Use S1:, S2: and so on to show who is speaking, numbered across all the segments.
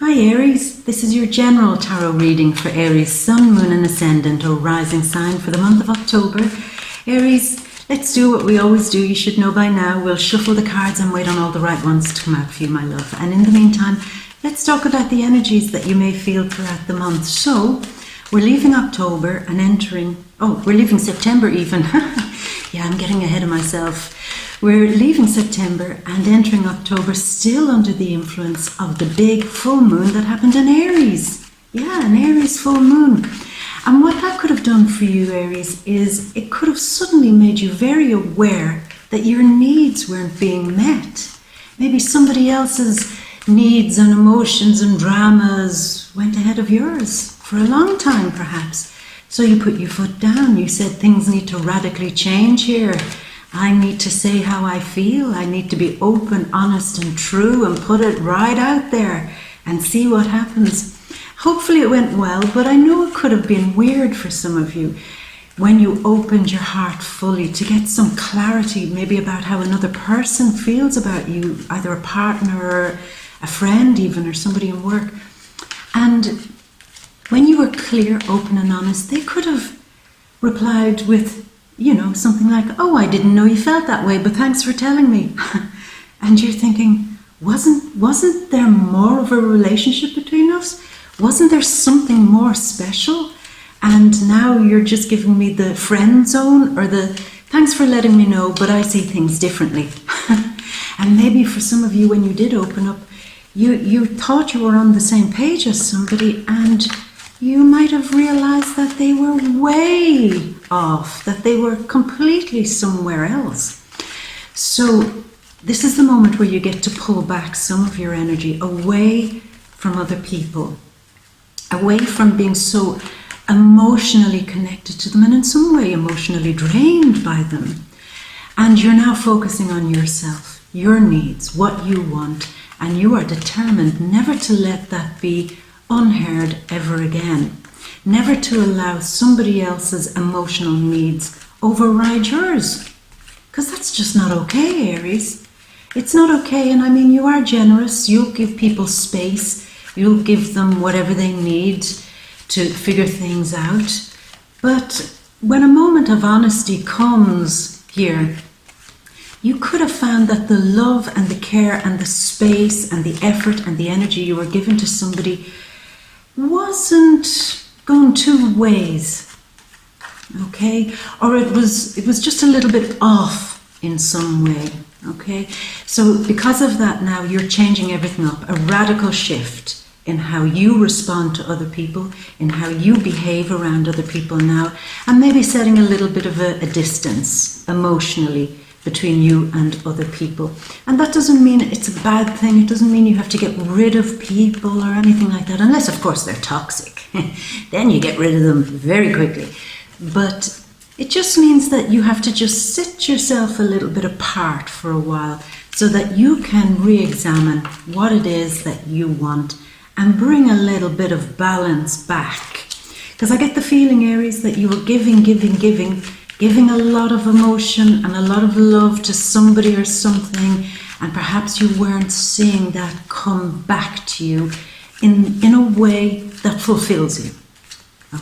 S1: Hi Aries, this is your general tarot reading for Aries Sun, Moon and Ascendant or Rising sign for the month of October. Aries, let's do what we always do. You should know by now. We'll shuffle the cards and wait on all the right ones to come out for you, my love. And in the meantime, let's talk about the energies that you may feel throughout the month. So, we're leaving October and we're leaving September even. Yeah, I'm getting ahead of myself. We're leaving September and entering October still under the influence of the big full moon that happened in Aries. Yeah, an Aries full moon. And what that could have done for you, Aries, is it could have suddenly made you very aware that your needs weren't being met. Maybe somebody else's needs and emotions and dramas went ahead of yours for a long time, perhaps. So you put your foot down. You said things need to radically change here. I need to say how I feel. I need to be open, honest and true and put it right out there and see what happens. Hopefully it went well, but I know it could have been weird for some of you when you opened your heart fully to get some clarity maybe about how another person feels about you, either a partner or a friend even, or somebody in work. And when you were clear, open and honest, they could have replied with, something like, oh, I didn't know you felt that way, but thanks for telling me. And you're thinking, wasn't there more of a relationship between us? Wasn't there something more special? And now you're just giving me the friend zone or the thanks for letting me know, but I see things differently. And maybe for some of you, when you did open up, you thought you were on the same page as somebody, and you might have realized that they were way off, that they were completely somewhere else. So this is the moment where you get to pull back some of your energy away from other people, away from being so emotionally connected to them and in some way emotionally drained by them. And you're now focusing on yourself, your needs, what you want, and you are determined never to let that be unheard ever again. Never to allow somebody else's emotional needs override yours. Because that's just not okay, Aries. It's not okay, and I mean, you are generous. You'll give people space. You'll give them whatever they need to figure things out. But when a moment of honesty comes here, you could have found that the love and the care and the space and the effort and the energy you were giving to somebody wasn't going two ways, okay? Or it was just a little bit off in some way, okay? So because of that now, you're changing everything up, a radical shift in how you respond to other people, in how you behave around other people now, and maybe setting a little bit of a distance emotionally between you and other people. And that doesn't mean it's a bad thing. It doesn't mean you have to get rid of people or anything like that, unless of course they're toxic. Then you get rid of them very quickly. But it just means that you have to just sit yourself a little bit apart for a while so that you can re-examine what it is that you want and bring a little bit of balance back. Because I get the feeling, Aries, that you were giving a lot of emotion and a lot of love to somebody or something, and perhaps you weren't seeing that come back to you in a way that fulfills you.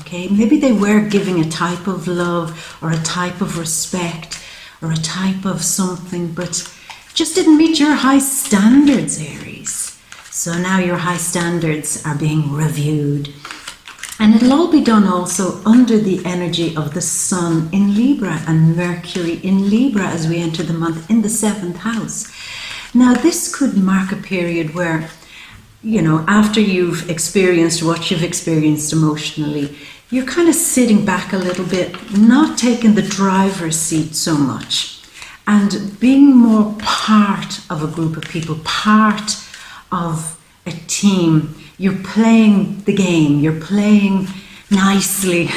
S1: Okay, maybe they were giving a type of love or a type of respect or a type of something, but just didn't meet your high standards, Aries. So now your high standards are being reviewed. And it'll all be done also under the energy of the Sun in Libra and Mercury in Libra as we enter the month in the 7th house. Now this could mark a period where, after you've experienced what you've experienced emotionally, you're kind of sitting back a little bit, not taking the driver's seat so much, and being more part of a group of people, part of a team. You're playing the game, you're playing nicely,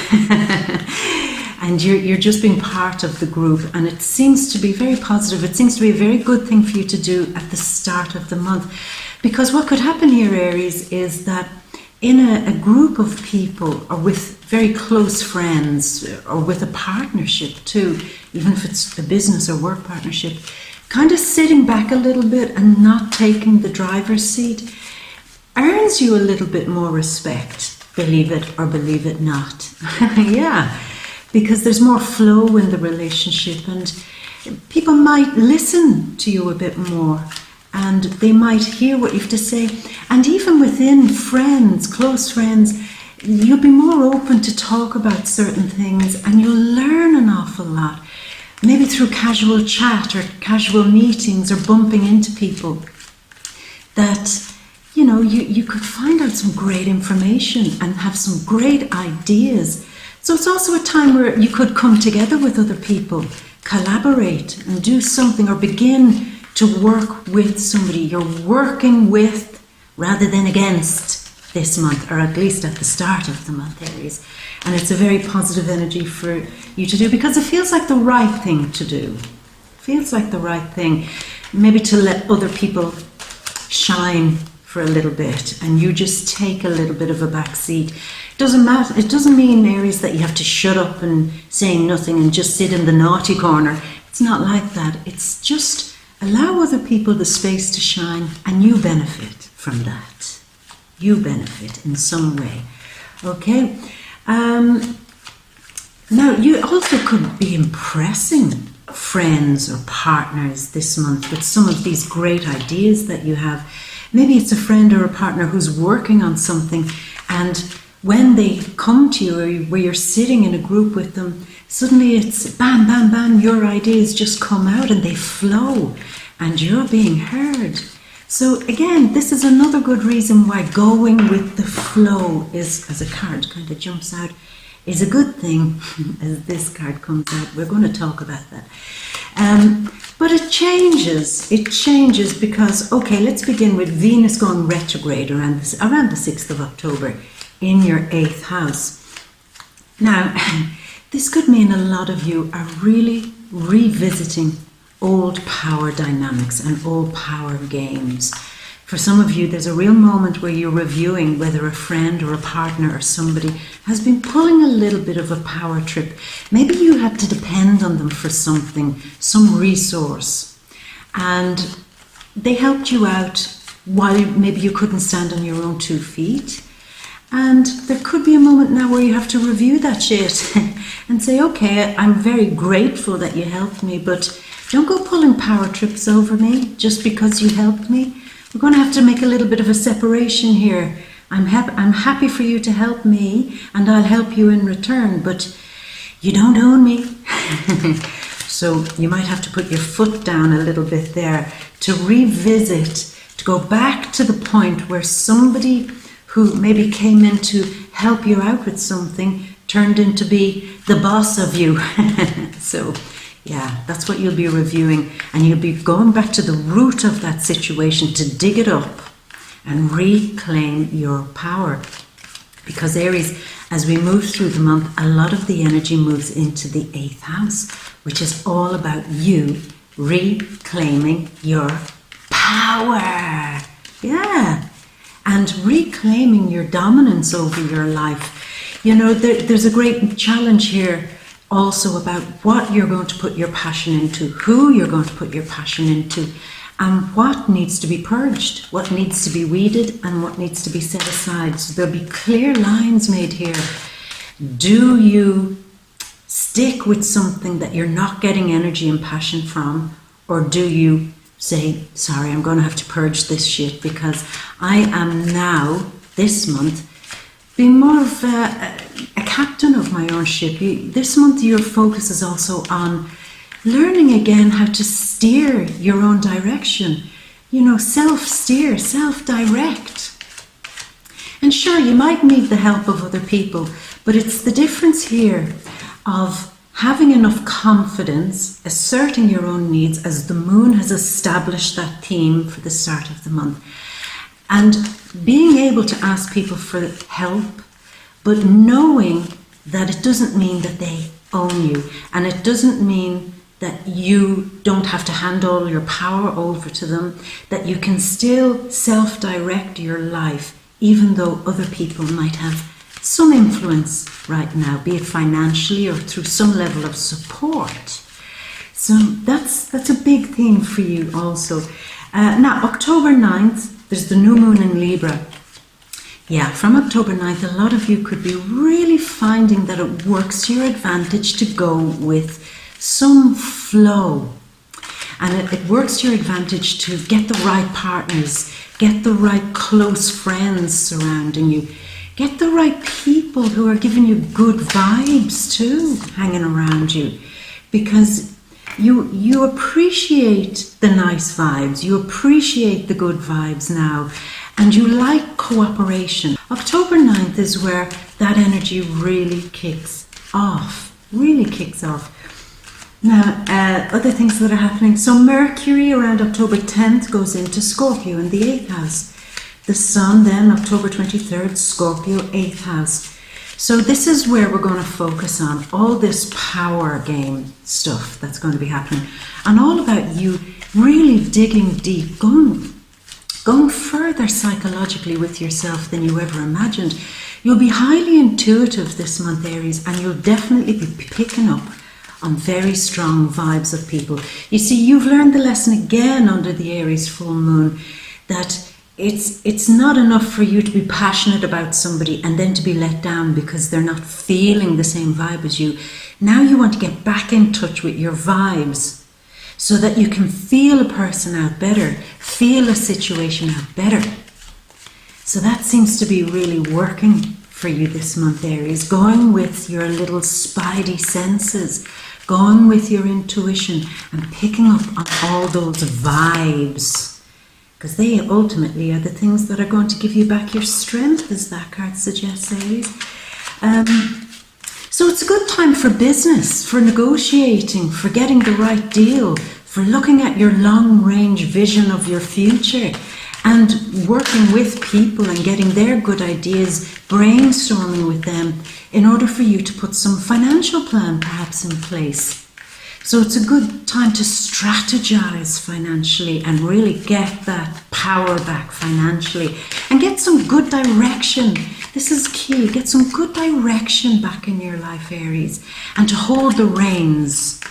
S1: and you're just being part of the group, and it seems to be very positive. It seems to be a very good thing for you to do at the start of the month, because what could happen here, Aries, is that in a group of people, or with very close friends, or with a partnership too, even if it's a business or work partnership, kind of sitting back a little bit and not taking the driver's seat earns you a little bit more respect, believe it or believe it not. Yeah, because there's more flow in the relationship, and people might listen to you a bit more, and they might hear what you have to say. And even within friends, close friends, you'll be more open to talk about certain things, and you'll learn an awful lot. Maybe through casual chat or casual meetings or bumping into people, that you could find out some great information and have some great ideas. So it's also a time where you could come together with other people, collaborate and do something, or begin to work with somebody you're working with rather than against this month, or at least at the start of the month, Aries. And it's a very positive energy for you to do, because it feels like the right thing to do. Feels like the right thing. Maybe to let other people shine for a little bit, and you just take a little bit of a back seat. It doesn't matter. It doesn't mean, Aries, that you have to shut up and say nothing and just sit in the naughty corner. It's not like that. It's just allow other people the space to shine, and you benefit from that. You benefit in some way. Okay. Now, you also could be impressing friends or partners this month with some of these great ideas that you have. Maybe it's a friend or a partner who's working on something, and when they come to you, or where you're sitting in a group with them, suddenly it's bam, bam, bam, your ideas just come out and they flow, and you're being heard. So again, this is another good reason why going with the flow is, as a card kind of jumps out, is a good thing. As this card comes out, we're going to talk about that. But it changes because, okay, let's begin with Venus going retrograde around the 6th of October in your 8th house. Now, this could mean a lot of you are really revisiting old power dynamics and old power games. For some of you, there's a real moment where you're reviewing whether a friend or a partner or somebody has been pulling a little bit of a power trip. Maybe you had to depend on them for something, some resource, and they helped you out while maybe you couldn't stand on your own 2 feet. And there could be a moment now where you have to review that shit and say, okay, I'm very grateful that you helped me, but don't go pulling power trips over me just because you helped me. We're going to have to make a little bit of a separation here. I'm happy for you to help me, and I'll help you in return, but you don't own me. So you might have to put your foot down a little bit there to revisit, to go back to the point where somebody who maybe came in to help you out with something turned into be the boss of you. So yeah, that's what you'll be reviewing, and you'll be going back to the root of that situation to dig it up and reclaim your power. Because Aries, as we move through the month, a lot of the energy moves into the 8th house, which is all about you reclaiming your power. Yeah, and reclaiming your dominance over your life. You know, there's a great challenge here also about what you're going to put your passion into, who you're going to put your passion into, and what needs to be purged, what needs to be weeded, and what needs to be set aside. So there'll be clear lines made here. Do you stick with something that you're not getting energy and passion from, or do you say, sorry, I'm going to have to purge this shit because I am now, this month, being more of a captain of my own ship. This month your focus is also on learning again how to steer your own direction. You know, self-steer, self-direct. And sure, you might need the help of other people, but it's the difference here of having enough confidence, asserting your own needs as the moon has established that theme for the start of the month, and being able to ask people for help, but knowing that it doesn't mean that they own you, and it doesn't mean that you don't have to hand all your power over to them, that you can still self-direct your life, even though other people might have some influence right now, be it financially or through some level of support. So that's a big theme for you also. Now, October 9th, there's the new moon in Libra. Yeah, from October 9th, a lot of you could be really finding that it works to your advantage to go with some flow. And it works to your advantage to get the right partners, get the right close friends surrounding you, get the right people who are giving you good vibes too, hanging around you. Because you appreciate the nice vibes, you appreciate the good vibes now, and you like cooperation. October 9th is where that energy really kicks off. Now, other things that are happening. So Mercury around October 10th goes into Scorpio in the 8th house. The Sun then, October 23rd, Scorpio, 8th house. So this is where we're going to focus on all this power game stuff that's going to be happening. And all about you really digging deep, going further psychologically with yourself than you ever imagined. You'll be highly intuitive this month, Aries, and you'll definitely be picking up on very strong vibes of people. You see, you've learned the lesson again under the Aries full moon that it's not enough for you to be passionate about somebody and then to be let down because they're not feeling the same vibe as you. Now you want to get back in touch with your vibes so that you can feel a person out better, feel a situation out better. So that seems to be really working for you this month, Aries. Going with your little spidey senses, going with your intuition and picking up on all those vibes. Because they ultimately are the things that are going to give you back your strength, as that card suggests, Aries. So it's a good time for business, for negotiating, for getting the right deal, for looking at your long-range vision of your future and working with people and getting their good ideas, brainstorming with them in order for you to put some financial plan perhaps in place. So it's a good time to strategize financially and really get that power back financially and get some good direction. This is key. Get some good direction back in your life, Aries, and to hold the reins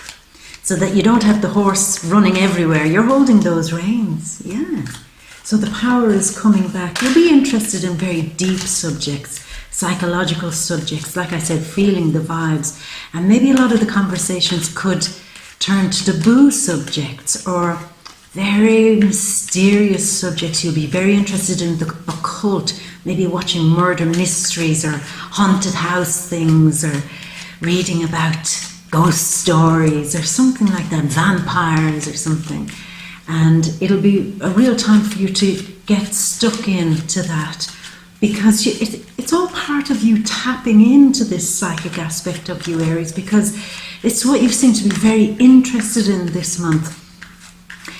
S1: so that you don't have the horse running everywhere. You're holding those reins. Yeah. So the power is coming back. You'll be interested in very deep subjects, psychological subjects, like I said, feeling the vibes. And maybe a lot of the conversations could turn to taboo subjects or very mysterious subjects. You'll be very interested in the occult, maybe watching murder mysteries or haunted house things or reading about ghost stories or something like that, vampires or something. And it'll be a real time for you to get stuck into that because it's all part of you tapping into this psychic aspect of you, Aries, because it's what you seem to be very interested in this month.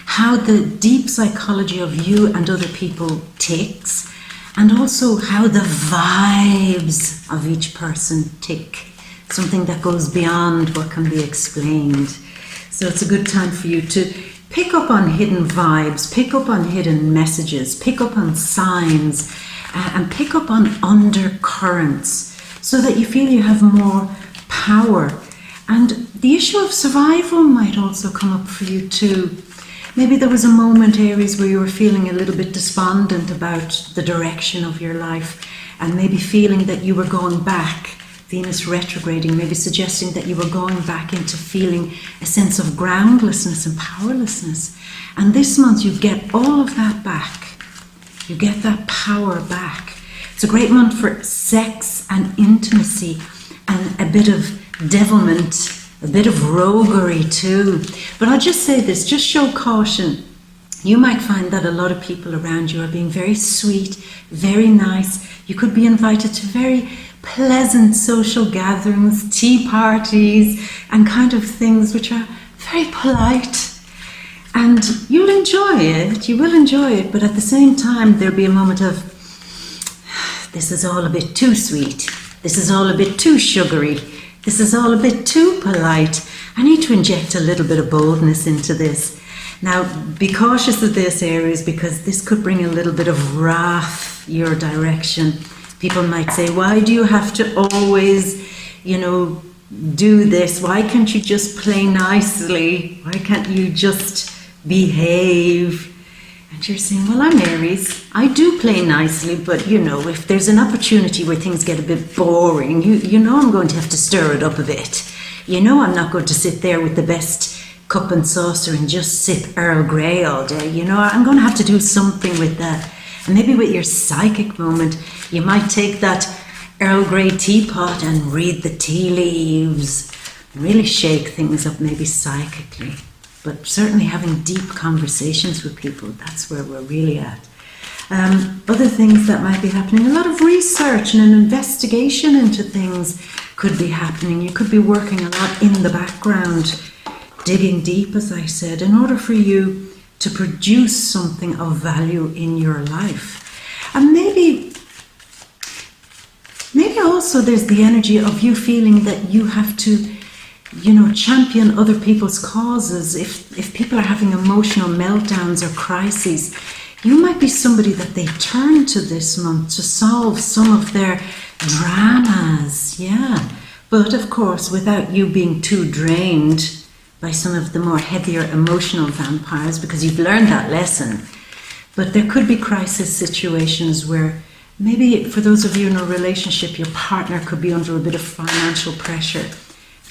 S1: How the deep psychology of you and other people ticks, and also how the vibes of each person tick. Something that goes beyond what can be explained. So it's a good time for you to pick up on hidden vibes, pick up on hidden messages, pick up on signs, and pick up on undercurrents so that you feel you have more power. And the issue of survival might also come up for you too. Maybe there was a moment, Aries, where you were feeling a little bit despondent about the direction of your life and maybe feeling that you were going back, Venus retrograding, maybe suggesting that you were going back into feeling a sense of groundlessness and powerlessness. And this month you get all of that back. You get that power back. It's a great month for sex and intimacy and a bit of devilment, a bit of roguery too. But I'll just say this, just show caution. You might find that a lot of people around you are being very sweet, very nice. You could be invited to very pleasant social gatherings, tea parties, and kind of things which are very polite. And you'll enjoy it, you will enjoy it, but at the same time there'll be a moment of, this is all a bit too sweet, this is all a bit too sugary, this is all a bit too polite. I need to inject a little bit of boldness into this. Now, be cautious of this, Aries, because this could bring a little bit of wrath your direction. People might say, why do you have to always, do this? Why can't you just play nicely? Why can't you just behave? And you're saying, well, I'm Aries. I do play nicely, but you know, if there's an opportunity where things get a bit boring, you know I'm going to have to stir it up a bit. You know I'm not going to sit there with the best cup and saucer and just sip Earl Grey all day. You know, I'm going to have to do something with that. And maybe with your psychic moment, you might take that Earl Grey teapot and read the tea leaves. Really shake things up, maybe psychically. But certainly having deep conversations with people, that's where we're really at. Other things that might be happening, a lot of research and an investigation into things could be happening. You could be working a lot in the background, digging deep, as I said, in order for you to produce something of value in your life. And maybe also there's the energy of you feeling that you have to, you know, champion other people's causes. If people are having emotional meltdowns or crises, you might be somebody that they turn to this month to solve some of their dramas, yeah. But of course, without you being too drained by some of the more heavier emotional vampires, because you've learned that lesson. But there could be crisis situations where maybe for those of you in a relationship, your partner could be under a bit of financial pressure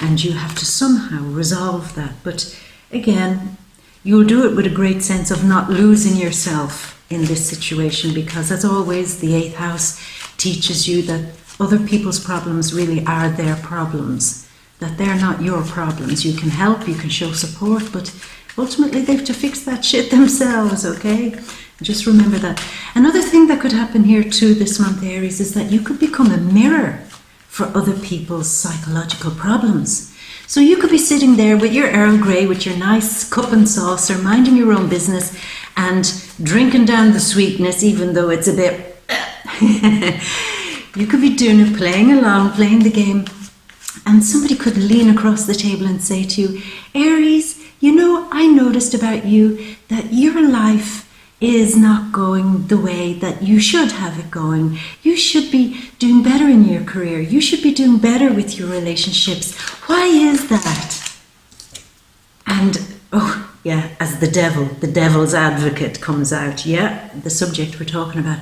S1: and you have to somehow resolve that. But again, you'll do it with a great sense of not losing yourself in this situation, because as always, the 8th house teaches you that other people's problems really are their problems, that they're not your problems. You can help, you can show support, but ultimately they have to fix that shit themselves, okay? Just remember that. Another thing that could happen here too this month, Aries, is that you could become a mirror for other people's psychological problems. So you could be sitting there with your Earl Grey, with your nice cup and saucer, minding your own business and drinking down the sweetness, even though it's a bit... You could be doing it, playing along, playing the game, and somebody could lean across the table and say to you, Aries, you know, I noticed about you that your life is not going the way that you should have it going. You should be doing better in your career. You should be doing better with your relationships. Why is that? And, oh, yeah, as the devil's advocate comes out, yeah, the subject we're talking about,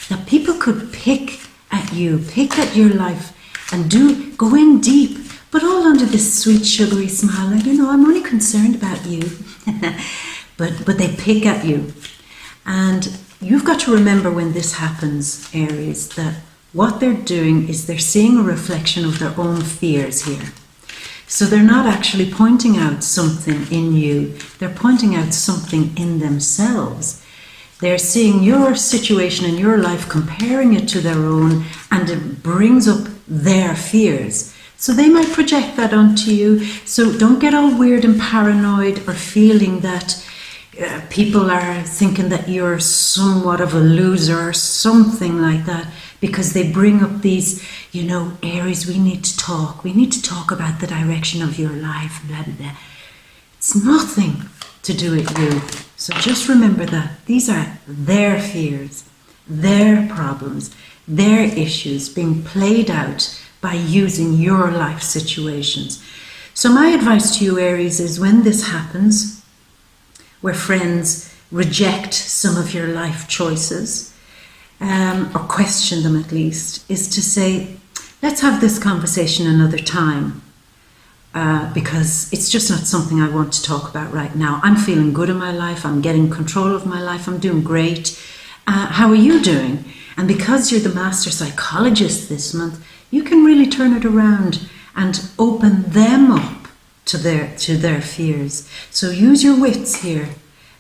S1: that people could pick at you, pick at your life, and go in deep, but all under this sweet, sugary smile, like, you know, I'm only concerned about you. but they pick at you. And you've got to remember when this happens, Aries, that what they're doing is they're seeing a reflection of their own fears here. So they're not actually pointing out something in you, they're pointing out something in themselves. They're seeing your situation in your life, comparing it to their own, and it brings up their fears. So they might project that onto you. So don't get all weird and paranoid or feeling that people are thinking that you're somewhat of a loser or something like that, because they bring up these, you know, Aries, we need to talk. We need to talk about the direction of your life, blah, blah, blah. It's nothing to do with you. So just remember that these are their fears, their problems, their issues being played out by using your life situations. So my advice to you, Aries, is when this happens, where friends reject some of your life choices, or question them at least, is to say, let's have this conversation another time, because it's just not something I want to talk about right now. I'm feeling good in my life, I'm getting control of my life, I'm doing great. How are you doing? And because you're the master psychologist this month, you can really turn it around and open them up to their fears. So use your wits here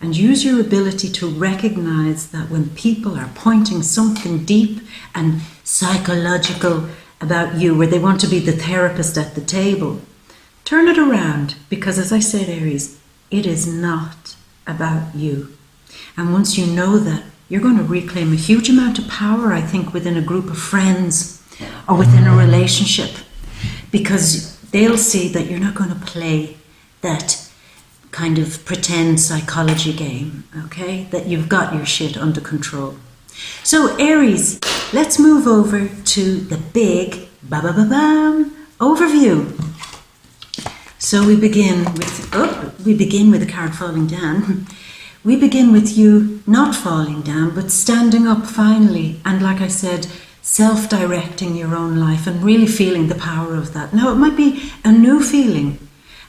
S1: and use your ability to recognize that when people are pointing something deep and psychological about you, where they want to be the therapist at the table, turn it around, because as I said, Aries, it is not about you. And once you know that, you're going to reclaim a huge amount of power, I think, within a group of friends or within a relationship, because they'll see that you're not going to play that kind of pretend psychology game, okay? That you've got your shit under control. So Aries, let's move over to the big overview. So we begin with the card falling down. we begin with you not falling down, but standing up finally. And like I said, self-directing your own life and really feeling the power of that. Now, it might be a new feeling.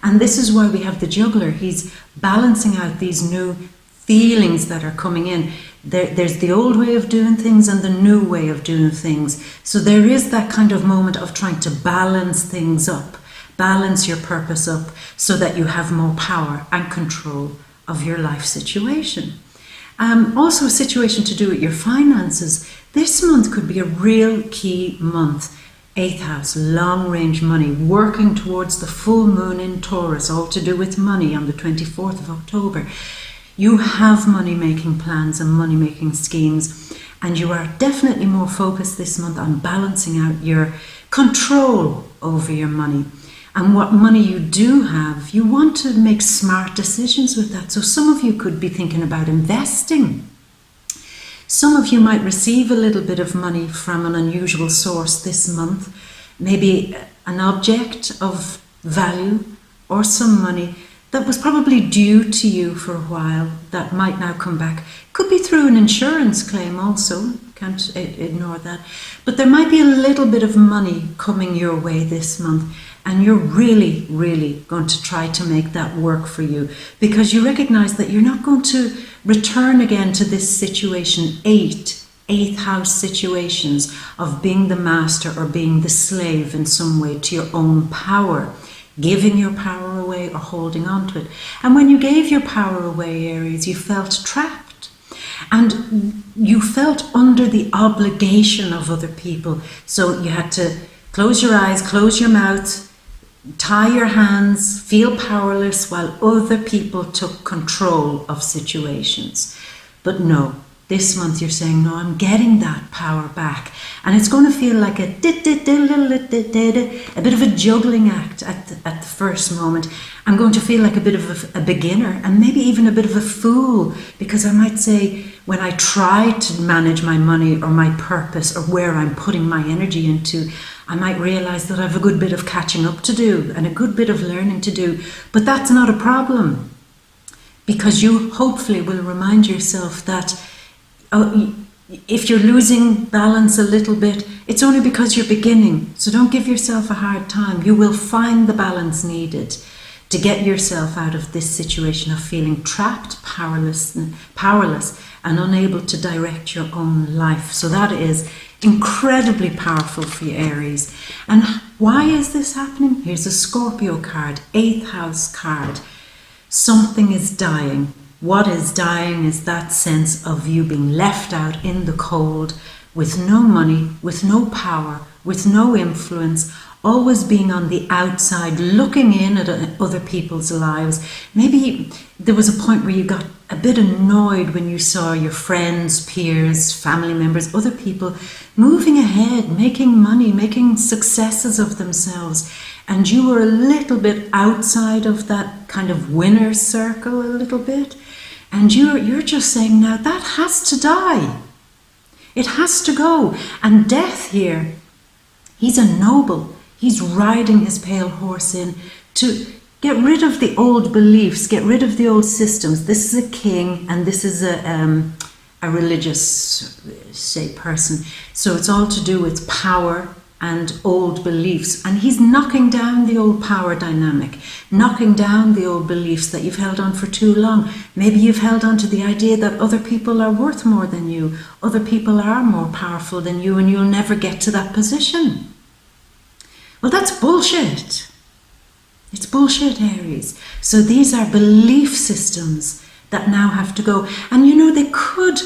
S1: And this is why we have the juggler. He's balancing out these new feelings that are coming in. There's the old way of doing things and the new way of doing things. So there is that kind of moment of trying to balance things up, balance your purpose up so that you have more power and control of your life situation. Also a situation to do with your finances. This month could be a real key month. 8th house, long range money, working towards the full moon in Taurus, all to do with money on the 24th of October. You have money making plans and money making schemes, and you are definitely more focused this month on balancing out your control over your money. And what money you do have, you want to make smart decisions with that. So some of you could be thinking about investing. Some of you might receive a little bit of money from an unusual source this month, maybe an object of value or some money that was probably due to you for a while that might now come back. Could be through an insurance claim also, can't ignore that. But there might be a little bit of money coming your way this month, and you're really, really going to try to make that work for you, because you recognize that you're not going to return again to this situation, eighth house situations of being the master or being the slave in some way to your own power, giving your power away or holding on to it. And when you gave your power away, Aries, you felt trapped and you felt under the obligation of other people. So you had to close your eyes, close your mouth, tie your hands, feel powerless while other people took control of situations. But no, this month you're saying, no, I'm getting that power back. And it's going to feel like a bit of a juggling act at the first moment. I'm going to feel like a bit of a beginner and maybe even a bit of a fool, because I might say, when I try to manage my money or my purpose or where I'm putting my energy into, I might realize that I have a good bit of catching up to do and a good bit of learning to do. But that's not a problem, because you hopefully will remind yourself that if you're losing balance a little bit, it's only because you're beginning. So don't give yourself a hard time. You will find the balance needed to get yourself out of this situation of feeling trapped, powerless and unable to direct your own life. So that is incredibly powerful for you, Aries. And why is this happening? Here's a Scorpio card, 8th house card. Something is dying. What is dying is that sense of you being left out in the cold, with no money, with no power, with no influence, always being on the outside, looking in at other people's lives. Maybe there was a point where you got a bit annoyed when you saw your friends, peers, family members, other people moving ahead, making money, making successes of themselves. And you were a little bit outside of that kind of winner circle a little bit. And you're just saying, now that has to die. It has to go. And death here, he's a noble. He's riding his pale horse in to get rid of the old beliefs, get rid of the old systems. This is a king and this is a religious, say, person. So it's all to do with power and old beliefs. And he's knocking down the old power dynamic, knocking down the old beliefs that you've held on for too long. Maybe you've held on to the idea that other people are worth more than you, other people are more powerful than you, and you'll never get to that position. Well, that's bullshit. It's bullshit, Aries. So these are belief systems that now have to go. And you know, they could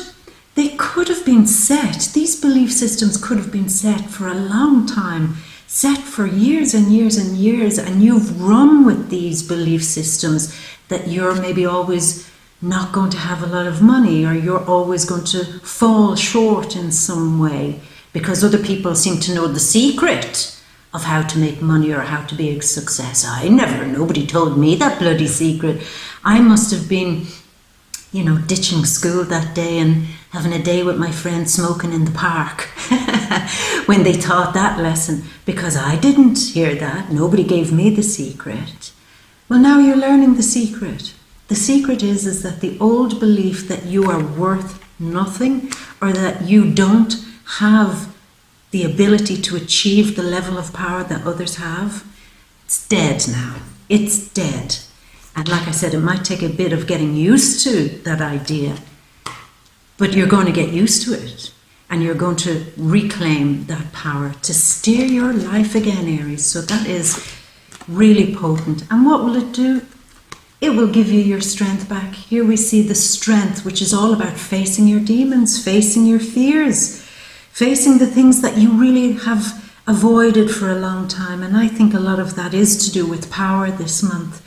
S1: have been set. These belief systems could have been set for a long time, set for years and years and years, and you've run with these belief systems that you're maybe always not going to have a lot of money, or you're always going to fall short in some way because other people seem to know the secret of how to make money or how to be a success. Nobody told me that bloody secret. I must have been, ditching school that day and having a day with my friends smoking in the park when they taught that lesson, because I didn't hear that. Nobody gave me the secret. Well, now you're learning the secret. The secret is that the old belief that you are worth nothing, or that you don't have the ability to achieve the level of power that others have, it's dead now. It's dead. And like I said, it might take a bit of getting used to that idea, but you're going to get used to it. And you're going to reclaim that power to steer your life again, Aries. So that is really potent. And what will it do? It will give you your strength back. Here we see the strength, which is all about facing your demons, facing your fears, facing the things that you really have avoided for a long time. And I think a lot of that is to do with power this month.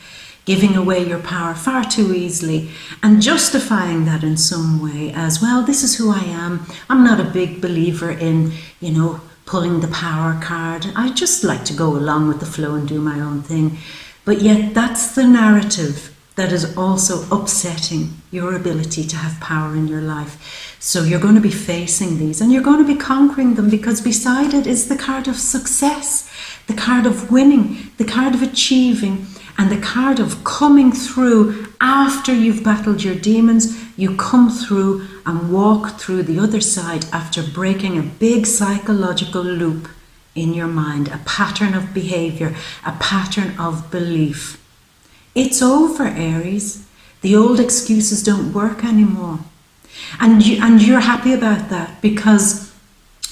S1: Giving away your power far too easily and justifying that in some way as, well, this is who I am. I'm not a big believer in, pulling the power card. I just like to go along with the flow and do my own thing. But yet that's the narrative that is also upsetting your ability to have power in your life. So you're going to be facing these and you're going to be conquering them, because beside it is the card of success, the card of winning, the card of achieving, and the card of coming through. After you've battled your demons, you come through and walk through the other side after breaking a big psychological loop in your mind, a pattern of behavior, a pattern of belief. It's over, Aries. The old excuses don't work anymore. And you're happy about that, because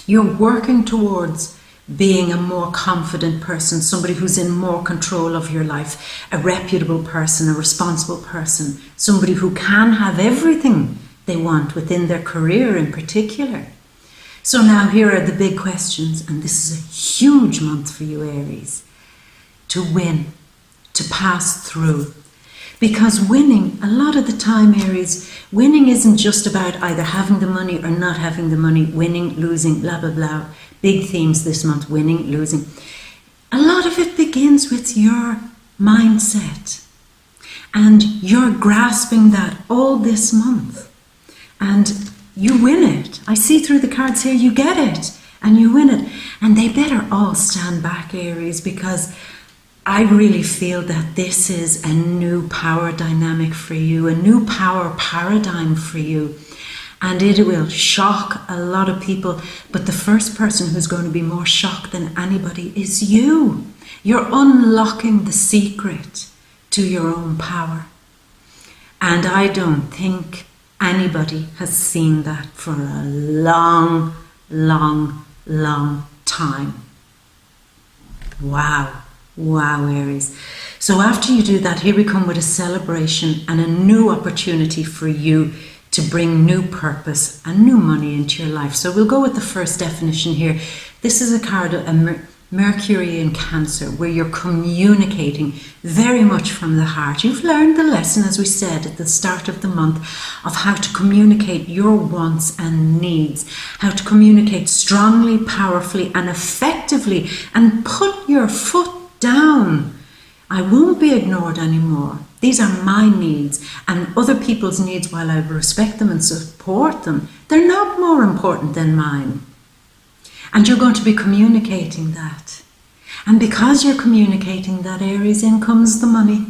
S1: you're working towards being a more confident person, somebody who's in more control of your life, a reputable person, a responsible person, somebody who can have everything they want within their career in particular. So now here are the big questions, and this is a huge month for you, Aries. To win, to pass through. Because winning, a lot of the time, Aries, winning isn't just about either having the money or not having the money, winning, losing, blah, blah, blah. Big themes this month, winning, losing. A lot of it begins with your mindset. And you're grasping that all this month. And you win it. I see through the cards here, you get it. And you win it. And they better all stand back, Aries, because I really feel that this is a new power dynamic for you, a new power paradigm for you. And it will shock a lot of people. But the first person who's going to be more shocked than anybody is you. You're unlocking the secret to your own power. And I don't think anybody has seen that for a long, long, long time. Wow. Wow, Aries. So after you do that, here we come with a celebration and a new opportunity for you to bring new purpose and new money into your life. So we'll go with the first definition here. This is a card of Mercury in Cancer, where you're communicating very much from the heart. You've learned the lesson, as we said at the start of the month, of how to communicate your wants and needs, how to communicate strongly, powerfully and effectively, and put your foot down. I won't be ignored anymore. These are my needs and other people's needs. While I respect them and support them, they're not more important than mine. And you're going to be communicating that. And because you're communicating that, Aries, in comes the money.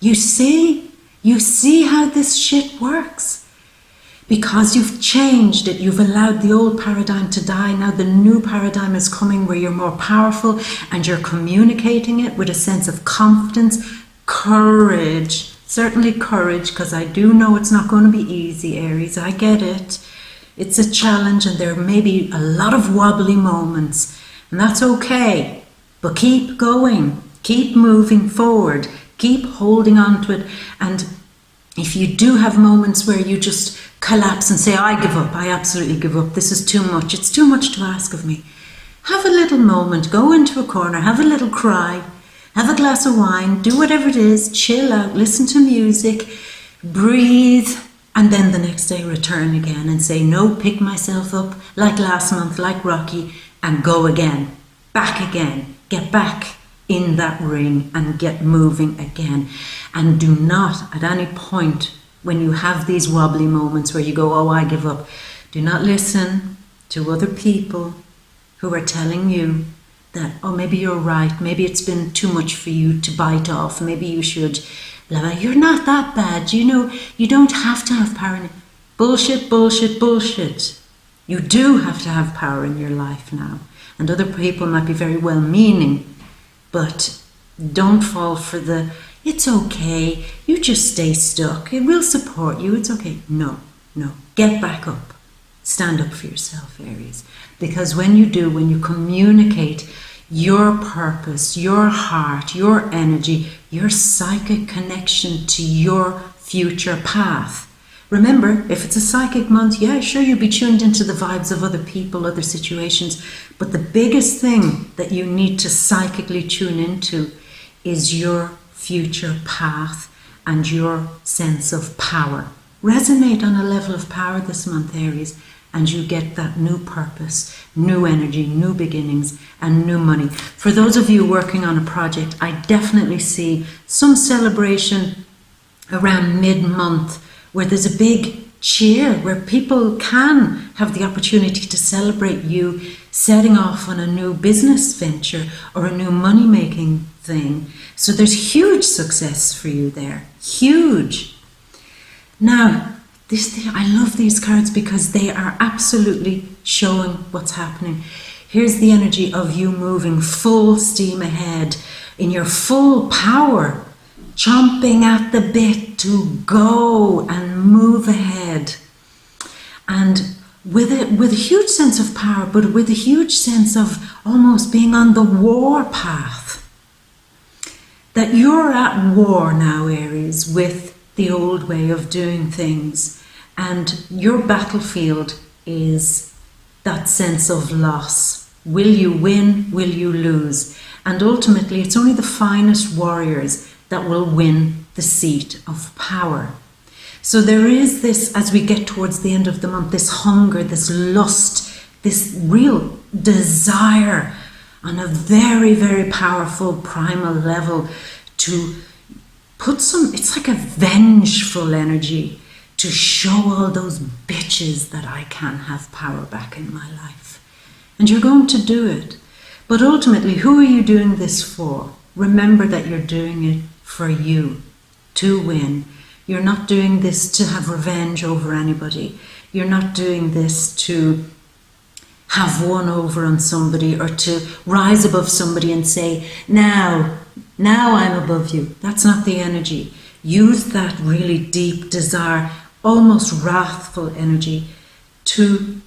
S1: You see how this shit works. Because you've changed it, you've allowed the old paradigm to die. Now the new paradigm is coming, where you're more powerful and you're communicating it with a sense of confidence, courage, certainly courage, because I do know it's not going to be easy, Aries. I get it. It's a challenge and there may be a lot of wobbly moments, and that's okay. But keep going, keep moving forward, keep holding on to it. And if you do have moments where you just collapse and say, I give up, I absolutely give up, this is too much, it's too much to ask of me, have a little moment, go into a corner, have a little cry, have a glass of wine, do whatever it is, chill out, listen to music, breathe, and then the next day return again and say, no, pick myself up like last month, like Rocky, and go again, get back in that ring and get moving again. And do not at any point, when you have these wobbly moments where you go, oh, I give up, do not listen to other people who are telling you that, oh, maybe you're right, maybe it's been too much for you to bite off, maybe you should You're not that bad. You know, you don't have to have power. Bullshit, bullshit, bullshit. You do have to have power in your life now. And other people might be very well-meaning, but don't fall for the, it's okay, you just stay stuck, it will support you, it's okay. No, no, get back up. Stand up for yourself, Aries. Because when you do, when you communicate your purpose, your heart, your energy, your psychic connection to your future path. Remember, if it's a psychic month, yeah, sure, you'll be tuned into the vibes of other people, other situations. But the biggest thing that you need to psychically tune into is your future path and your sense of power. Resonate on a level of power this month, Aries, and you get that new purpose, new energy, new beginnings, and new money. For those of you working on a project, I definitely see some celebration around mid-month where there's a big cheer, where people can have the opportunity to celebrate you setting off on a new business venture or a new money-making thing. So there's huge success for you there, huge. Now, I love these cards because they are absolutely showing what's happening. Here's the energy of you moving full steam ahead in your full power, chomping at the bit to go and move ahead. And with a huge sense of power, but with a huge sense of almost being on the war path. That you're at war now, Aries, with the old way of doing things. And your battlefield is that sense of loss. Will you win? Will you lose? And ultimately, it's only the finest warriors that will win the seat of power. So there is this, as we get towards the end of the month, this hunger, this lust, this real desire on a very, very powerful primal level to put it's like a vengeful energy to show all those bitches that I can have power back in my life. And you're going to do it. But ultimately, who are you doing this for? Remember that you're doing it for you, to win. You're not doing this to have revenge over anybody. You're not doing this to have won over on somebody or to rise above somebody and say, now I'm above you. That's not the energy. Use that really deep desire, almost wrathful energy to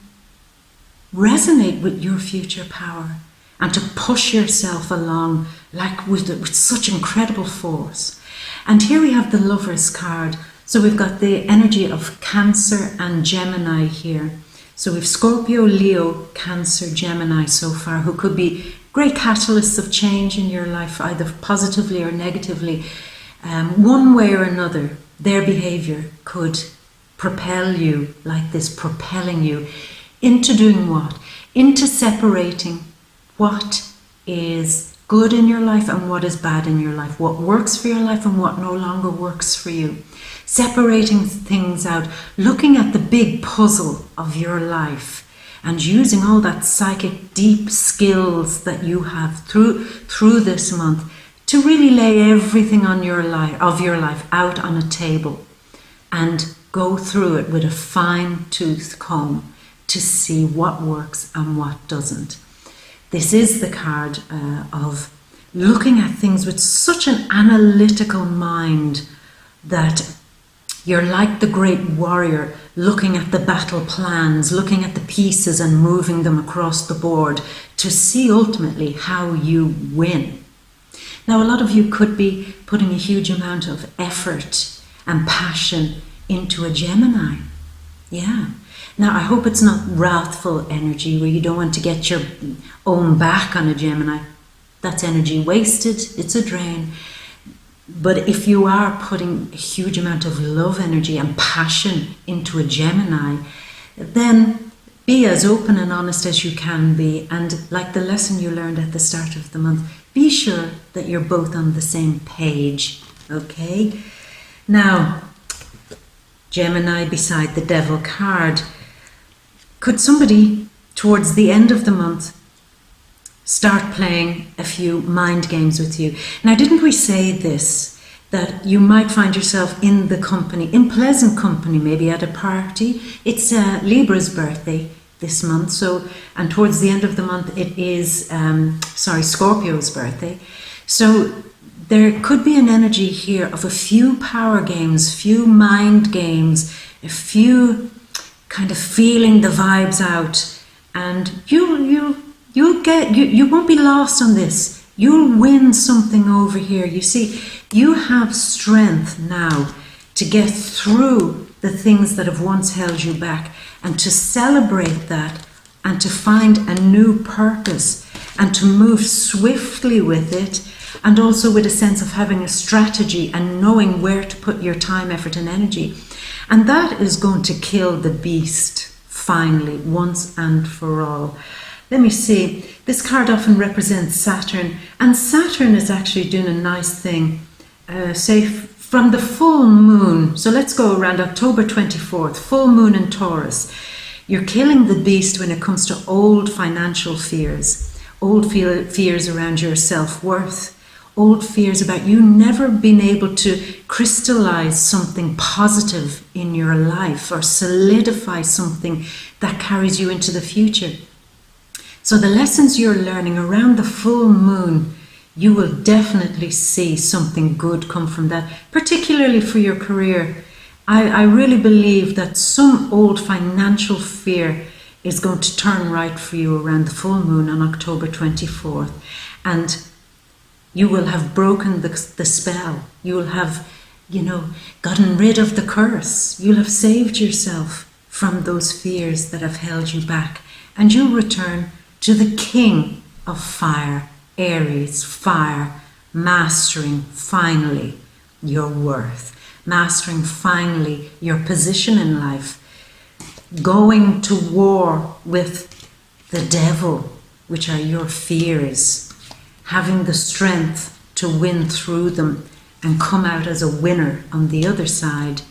S1: resonate with your future power and to push yourself along like with such incredible force. And here we have the Lovers card. So we've got the energy of Cancer and Gemini here. So we've Scorpio, Leo, Cancer, Gemini so far, who could be great catalysts of change in your life, either positively or negatively. One way or another, their behavior could propel you like this, propelling you into doing what? Into separating what is good in your life and what is bad in your life, what works for your life and what no longer works for you. Separating things out, looking at the big puzzle of your life and using all that psychic deep skills that you have through this month to really lay everything on your life out on a table and go through it with a fine-tooth comb to see what works and what doesn't. This is the card of looking at things with such an analytical mind that you're like the great warrior looking at the battle plans, looking at the pieces and moving them across the board to see ultimately how you win. Now, a lot of you could be putting a huge amount of effort and passion into a Gemini. Yeah. Now, I hope it's not wrathful energy where you don't want to get your own back on a Gemini. That's energy wasted. It's a drain. But if you are putting a huge amount of love energy and passion into a Gemini, then be as open and honest as you can be. And like the lesson you learned at the start of the month, be sure that you're both on the same page. Okay? Now, Gemini beside the Devil card. Could somebody, towards the end of the month, start playing a few mind games with you? Now, didn't we say this, that you might find yourself in the company, in pleasant company, maybe at a party. It's Libra's birthday this month, and towards the end of the month it is, Scorpio's birthday. So there could be an energy here of a few power games, few mind games, a few kind of feeling the vibes out, and you won't be lost on this. You'll win something over here. You see, you have strength now to get through the things that have once held you back, and to celebrate that, and to find a new purpose, and to move swiftly with it, and also with a sense of having a strategy and knowing where to put your time, effort and energy. And that is going to kill the beast finally, once and for all. Let me see, this card often represents Saturn, and Saturn is actually doing a nice thing, say from the full moon. So let's go around October 24th, full moon in Taurus. You're killing the beast when it comes to old financial fears, old fears around your self-worth, old fears about you never being able to crystallize something positive in your life or solidify something that carries you into the future. So the lessons you're learning around the full moon, you will definitely see something good come from that, particularly for your career. I really believe that some old financial fear is going to turn right for you around the full moon on October 24th. And you will have broken the spell. You will have, gotten rid of the curse. You'll have saved yourself from those fears that have held you back. And you'll return to the King of Fire, Aries, fire, mastering finally your worth, mastering finally your position in life, going to war with the devil, which are your fears, having the strength to win through them and come out as a winner on the other side.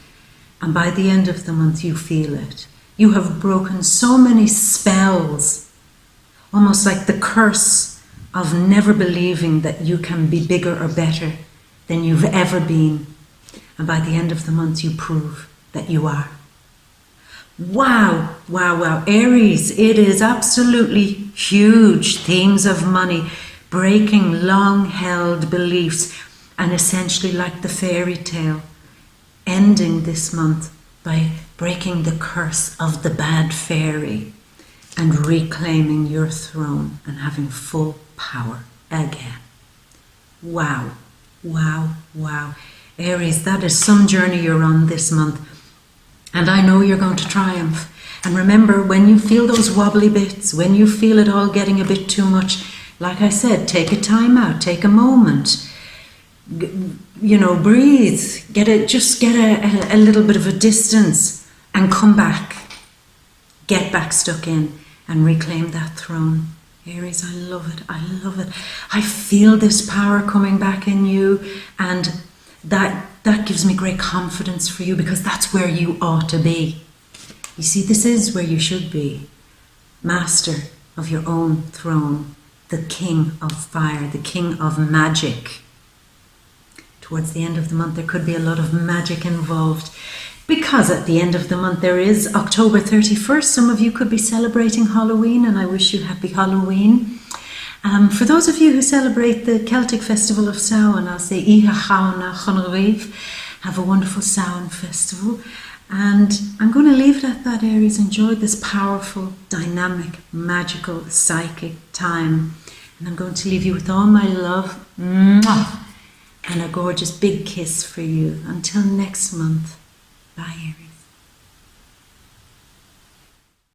S1: And by the end of the month, you feel it. You have broken so many spells, almost like the curse of never believing that you can be bigger or better than you've ever been. And by the end of the month, you prove that you are. Wow, wow, wow. Aries, it is absolutely huge. Themes of money, breaking long-held beliefs, and essentially like the fairy tale, ending this month by breaking the curse of the bad fairy and reclaiming your throne and having full power again. Wow, wow, wow. Aries, that is some journey you're on this month. And I know you're going to triumph. And remember, when you feel those wobbly bits, when you feel it all getting a bit too much, like I said, take a time out, take a moment, breathe, get a little bit of a distance and come back. Get back stuck in and reclaim that throne. Aries, I love it. I love it. I feel this power coming back in you, and that gives me great confidence for you, because that's where you ought to be. You see, this is where you should be. Master of your own throne, the King of Fire, the King of Magic. Towards the end of the month, there could be a lot of magic involved, because at the end of the month there is October 31st. Some of you could be celebrating Halloween, and I wish you happy Halloween. For those of you who celebrate the Celtic festival of Samhain, I'll say Iha Chauna Chonraif. Have a wonderful Samhain festival. And I'm going to leave it at that, Aries. Enjoy this powerful, dynamic, magical, psychic time. And I'm going to leave you with all my love. Mwah! And a gorgeous big kiss for you. Until next month. Bye, Aries.